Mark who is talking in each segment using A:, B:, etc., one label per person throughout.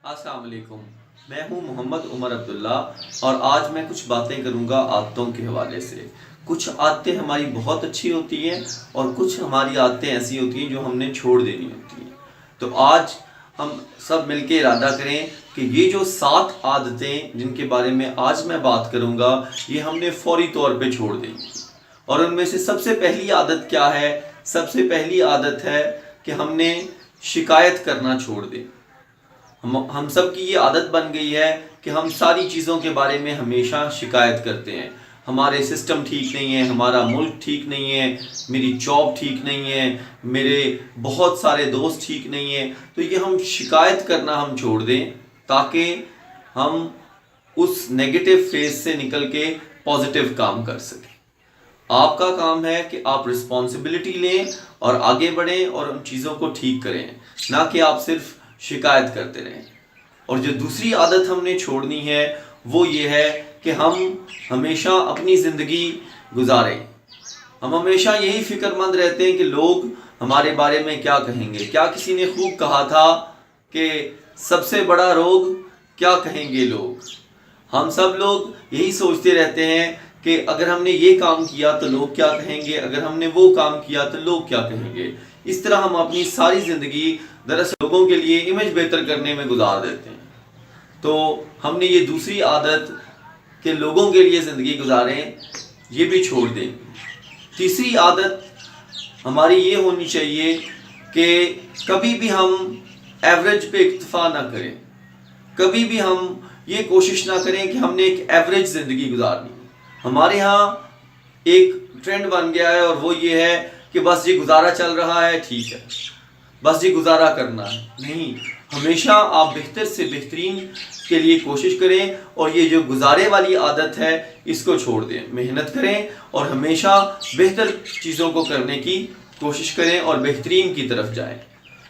A: अस्सलाम वालेकुम। मैं हूं मोहम्मद उमर अब्दुल्ला और आज मैं कुछ बातें करूंगा आदतों के हवाले से। कुछ आदतें हमारी बहुत अच्छी होती हैं और कुछ हमारी आदतें ऐसी होती हैं जो हमने छोड़ देनी होती हैं। तो आज हम सब मिलके इरादा करें कि ये जो 7 आदतें जिनके बारे में आज मैं बात करूंगा, ये हमने फौरी तौर पे छोड़ देंगे। और उनमें से सबसे पहली आदत क्या है? सबसे पहली आदत है कि हमने शिकायत करना छोड़ दें। हम सब की ये आदत बन गई है कि हम सारी चीज़ों के बारे में हमेशा शिकायत करते हैं। हमारे सिस्टम ठीक नहीं है, हमारा मुल्क ठीक नहीं है, मेरी जॉब ठीक नहीं है, मेरे बहुत सारे दोस्त ठीक नहीं है। तो ये हम शिकायत करना हम छोड़ दें ताकि हम उस नेगेटिव फेज से निकल के पॉजिटिव काम कर सकें। आपका काम है कि आप रिस्पॉन्सिबिलिटी लें और आगे बढ़ें और उन चीज़ों को ठीक करें, ना कि आप सिर्फ शिकायत करते रहें। और जो दूसरी आदत हमने छोड़नी है वो ये है कि हम हमेशा अपनी ज़िंदगी गुजारें। हम हमेशा यही फिक्रमंद रहते हैं कि लोग हमारे बारे में क्या कहेंगे। क्या किसी ने खूब कहा था कि सबसे बड़ा रोग क्या कहेंगे लोग। हम सब लोग यही सोचते रहते हैं कि अगर हमने ये काम किया तो लोग क्या कहेंगे, अगर हमने वो काम किया तो लोग क्या कहेंगे। इस तरह हम अपनी सारी ज़िंदगी दरअसल लोगों के लिए इमेज बेहतर करने में गुजार देते हैं। तो हमने ये दूसरी आदत कि लोगों के लिए ज़िंदगी गुजारें, ये भी छोड़ दें। तीसरी आदत हमारी ये होनी चाहिए कि कभी भी हम एवरेज पे इक्तफा ना करें। कभी भी हम ये कोशिश ना करें कि हमने एक एवरेज ज़िंदगी गुजारनी। हमारे यहाँ एक ट्रेंड बन गया है और वो ये है कि बस ये गुजारा चल रहा है, ठीक है, बस ये गुजारा करना है। नहीं, हमेशा आप बेहतर से बेहतरीन के लिए कोशिश करें और ये जो गुजारे वाली आदत है इसको छोड़ दें। मेहनत करें और हमेशा बेहतर चीज़ों को करने की कोशिश करें और बेहतरीन की तरफ जाएं।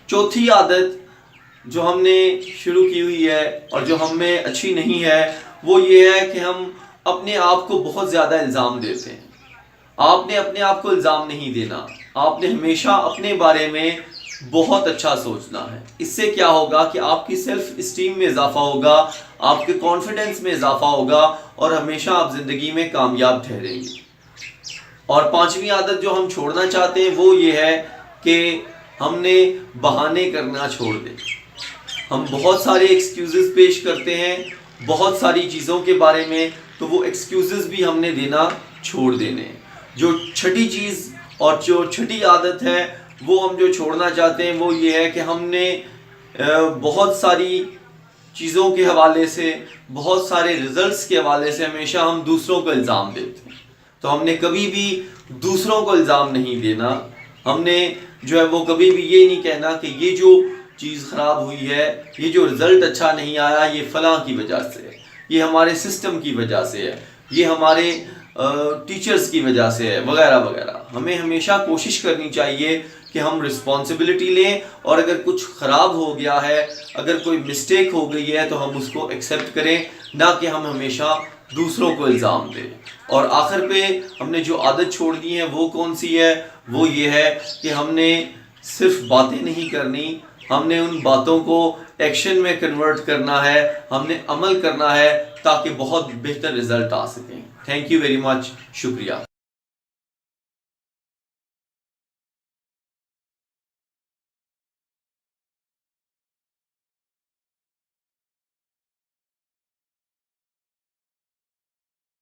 A: चौथी आदत जो हमने शुरू की हुई है और जो हमें अच्छी नहीं है वो ये है कि हम अपने आप को बहुत ज़्यादा इल्ज़ाम देते हैं। आपने अपने आप को इल्ज़ाम नहीं देना, आपने हमेशा अपने बारे में बहुत अच्छा सोचना है। इससे क्या होगा कि आपकी सेल्फ इस्टीम में इजाफा होगा, आपके कॉन्फिडेंस में इजाफा होगा और हमेशा आप ज़िंदगी में कामयाब ठहरेंगे। और पांचवी आदत जो हम छोड़ना चाहते हैं वो ये है कि हमने बहाने करना छोड़ दें। हम बहुत सारे एक्सक्यूज़ेस पेश करते हैं बहुत सारी चीज़ों के बारे में, तो वो एक्सक्यूज़ेस भी हमने देना छोड़ देने। जो छठी चीज़ और जो छठी आदत है वो हम जो छोड़ना चाहते हैं वो ये है कि हमने बहुत सारी चीज़ों के हवाले से, बहुत सारे रिजल्ट्स के हवाले से हमेशा हम दूसरों को इल्ज़ाम देते हैं। तो हमने कभी भी दूसरों को इल्ज़ाम नहीं देना। हमने जो है वो कभी भी ये नहीं कहना कि ये जो चीज़ ख़राब हुई है, ये जो रिज़ल्ट अच्छा नहीं आया, ये फ़लाँ की वजह से है, ये हमारे सिस्टम की वजह से है, ये हमारे टीचर्स की वजह से है, वगैरह वगैरह। हमें हमेशा कोशिश करनी चाहिए कि हम रिस्पॉन्सिबिलिटी लें और अगर कुछ ख़राब हो गया है, अगर कोई मिस्टेक हो गई है तो हम उसको एक्सेप्ट करें, ना कि हम हमेशा दूसरों को इल्ज़ाम दें। और आखिर पे हमने जो आदत छोड़नी है वो कौन सी है? वो ये है कि हमने सिर्फ बातें नहीं करनी, हमने उन बातों को एक्शन में कन्वर्ट करना है, हमने अमल करना है ताकि बहुत बेहतर रिजल्ट आ सकें। थैंक यू वेरी मच, शुक्रिया।